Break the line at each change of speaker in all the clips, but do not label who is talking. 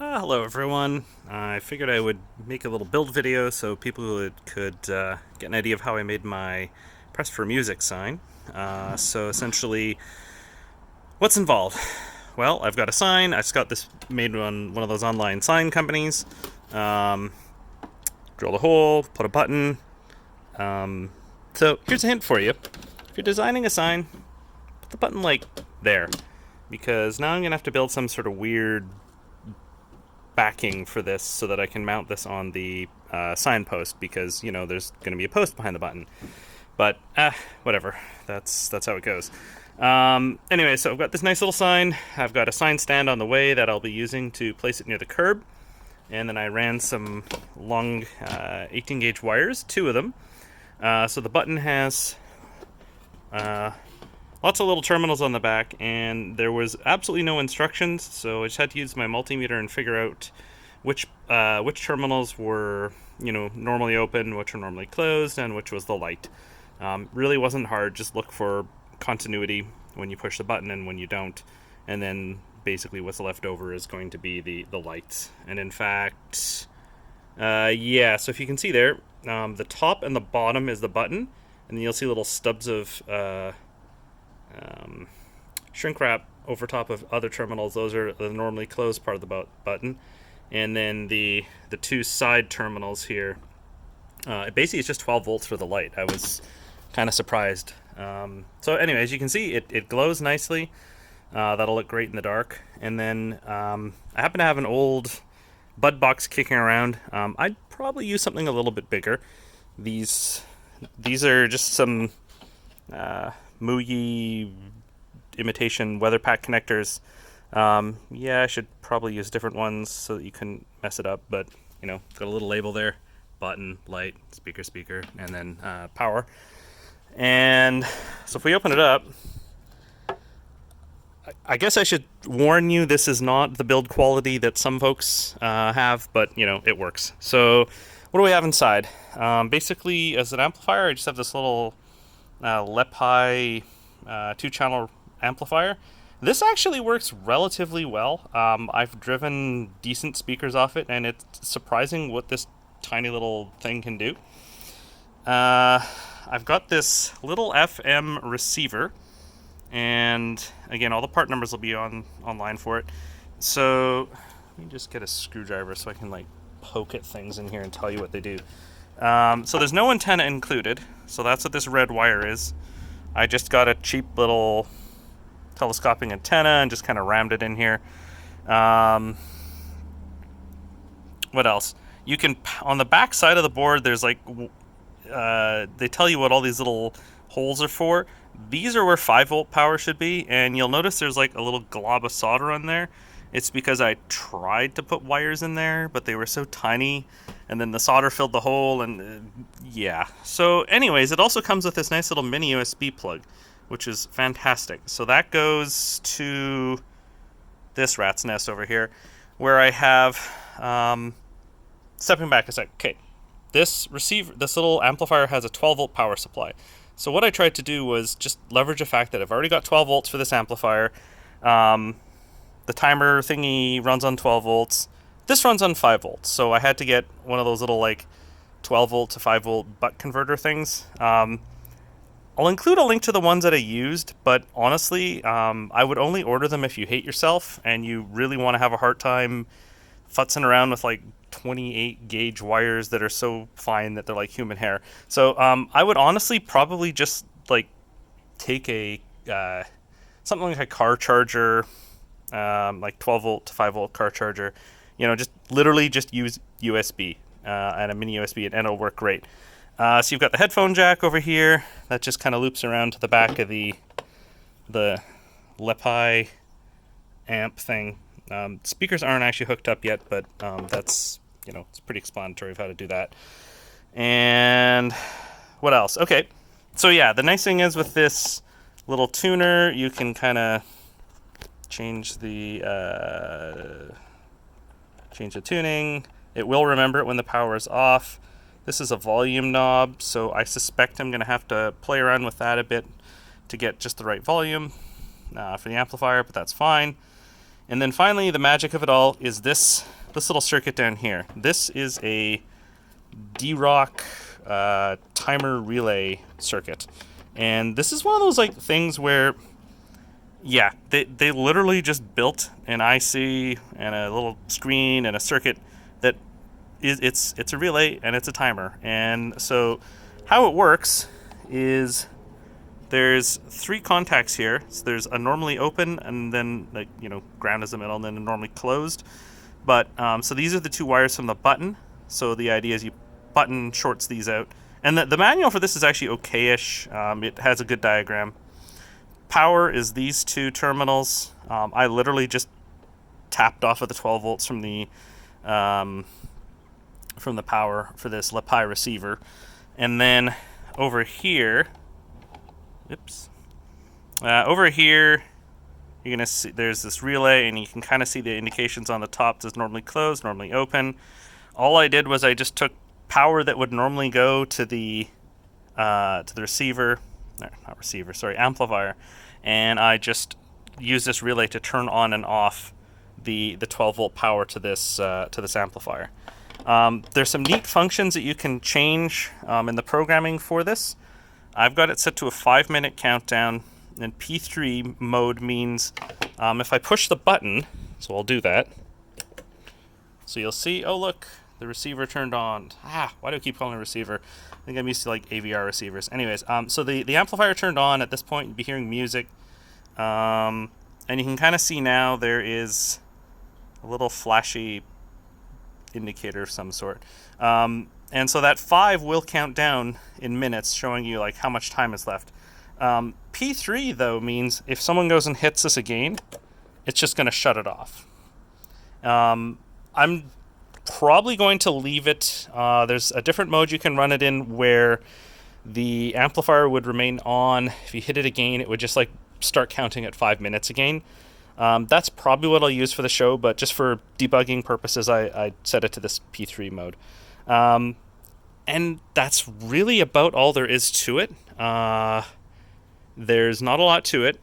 Hello everyone. I figured I would make a little build video so people could get an idea of how I made my Press for Music sign. So essentially, what's involved? Well, I've got a sign. I just got this made on one of those online sign companies. Um, Drilled a hole, put a button. So here's a hint for you. If you're designing a sign, put the button like there. Because now I'm going to have to build some sort of weird backing for this so that I can mount this on the signpost, because there's going to be a post behind the button. But whatever, that's how it goes. Anyway, so I've got this nice little sign. I've got a sign stand on the way that I'll be using to place it near the curb, and then I ran some long 18 gauge wires, two of them. So the button has lots of little terminals on the back, and there was absolutely no instructions, so I just had to use my multimeter and figure out which terminals were normally open, which were normally closed, and which was the light. Really wasn't hard. Just look for continuity when you push the button and when you don't, and then basically what's left over is going to be the lights. And in fact, yeah, so if you can see there, the top and the bottom is the button, and then you'll see little stubs of shrink wrap over top of other terminals. Those are the normally closed part of the button. And then the two side terminals here, basically it's just 12 volts for the light. I was kind of surprised. So anyway, as you can see, it glows nicely. That'll look great in the dark. And then I happen to have an old bud box kicking around. I'd probably use something a little bit bigger. These are just some Muyi imitation weather pack connectors. Yeah, I should probably use different ones so that you couldn't mess it up, but got a little label there: button, light, speaker, and then power. And so if we open it up, I guess I should warn you, this is not the build quality that some folks have, but it works. So what do we have inside? Basically, as an amplifier, I just have this little Lepi 2-channel amplifier. This actually works relatively well. I've driven decent speakers off it, and it's surprising what this tiny little thing can do. I've got this little FM receiver, and again, all the part numbers will be online for it. So let me just get a screwdriver so I can poke at things in here and tell you what they do. So there's no antenna included, so that's what this red wire is. I just got a cheap little telescopic antenna and just kind of rammed it in here. What else? You can, on the back side of the board, there's they tell you what all these little holes are for. These are where 5-volt power should be, and you'll notice there's a little glob of solder on there. It's because I tried to put wires in there, but they were so tiny, and then the solder filled the hole, and yeah. So anyways, it also comes with this nice little mini USB plug, which is fantastic. So that goes to this rat's nest over here, where I have, stepping back a sec, okay, this little amplifier has a 12-volt power supply. So what I tried to do was just leverage the fact that I've already got 12 volts for this amplifier. The timer thingy runs on 12 volts. This runs on 5 volts. So I had to get one of those little 12 volt to 5 volt buck converter things. I'll include a link to the ones that I used, but honestly, I would only order them if you hate yourself and you really want to have a hard time futzing around with 28 gauge wires that are so fine that they're like human hair. So I would honestly probably just take a something like a car charger, 12 volt to 5 volt car charger. Just literally just use USB and a mini USB, and it'll work great. So you've got the headphone jack over here that just kind of loops around to the back of the Lepi amp thing. Speakers aren't actually hooked up yet, but that's it's pretty explanatory of how to do that. And what else? Okay, so yeah, the nice thing is with this little tuner, you can kind of change the tuning. It will remember it when the power is off. This is a volume knob, so I suspect I'm going to have to play around with that a bit to get just the right volume for the amplifier, but that's fine. And then finally, the magic of it all is this little circuit down here. This is a D-Rock timer relay circuit. And this is one of those like things where, yeah, they literally just built an IC and a little screen and a circuit that it's a relay and it's a timer. And so how it works is there's 3 contacts here. So there's a normally open, and then like, you know, ground is the middle, and then a normally closed. But so these are the 2 wires from the button. So the idea is you button shorts these out. And the manual for this is actually okay-ish. It has a good diagram. Power is these 2 terminals. I literally just tapped off of the 12 volts from the power for this LePi receiver. And then over here, over here, you're gonna see there's this relay, and you can kind of see the indications on the top. It says normally closed, normally open. All I did was I just took power that would normally go to the receiver, not receiver, sorry, amplifier, and I just used this relay to turn on and off the 12 volt power to this amplifier. There's some neat functions that you can change in the programming for this. I've got it set to a 5-minute countdown, and P3 mode means if I push the button, so I'll do that. So you'll see, oh look, the receiver turned on. Why do I keep calling it a receiver? I think I'm used to like AVR receivers. Anyways, so the amplifier turned on. At this point, you'd be hearing music. And you can kind of see now there is a little flashy indicator of some sort. And so that 5 will count down in minutes, showing you like how much time is left. P3 though means if someone goes and hits this again, it's just going to shut it off. I'm probably going to leave it. There's a different mode you can run it in where the amplifier would remain on. If you hit it again, it would just like start counting at 5 minutes again. That's probably what I'll use for the show, but just for debugging purposes, I set it to this P3 mode. And that's really about all there is to it. There's not a lot to it.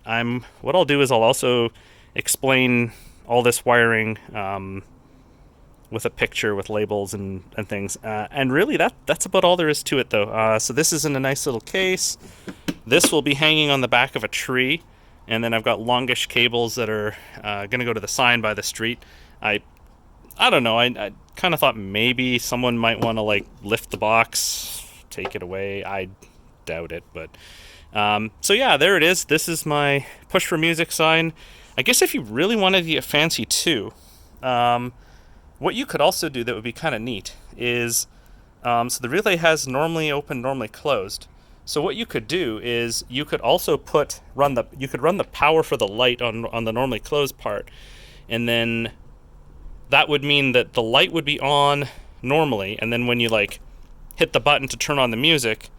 What I'll do is I'll also explain all this wiring with a picture with labels and things. And really that's about all there is to it though. So this is in a nice little case. This will be hanging on the back of a tree. And then I've got longish cables that are going to go to the sign by the street. I don't know. I kind of thought maybe someone might want to like lift the box, take it away. I doubt it, but so yeah, there it is. This is my push for music sign. I guess if you really wanted to get fancy too, what you could also do that would be kind of neat is so the relay has normally open, normally closed. So what you could do is you could also run the power for the light on the normally closed part, and then that would mean that the light would be on normally, and then when you like hit the button to turn on the music,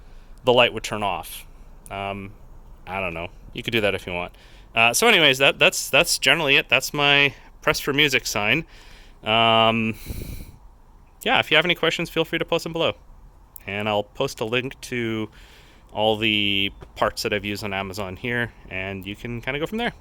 the light would turn off. I don't know. You could do that if you want. So anyways, that's generally it. That's my press for music sign. Yeah, if you have any questions, feel free to post them below, and I'll post a link to all the parts that I've used on Amazon here, and you can kind of go from there.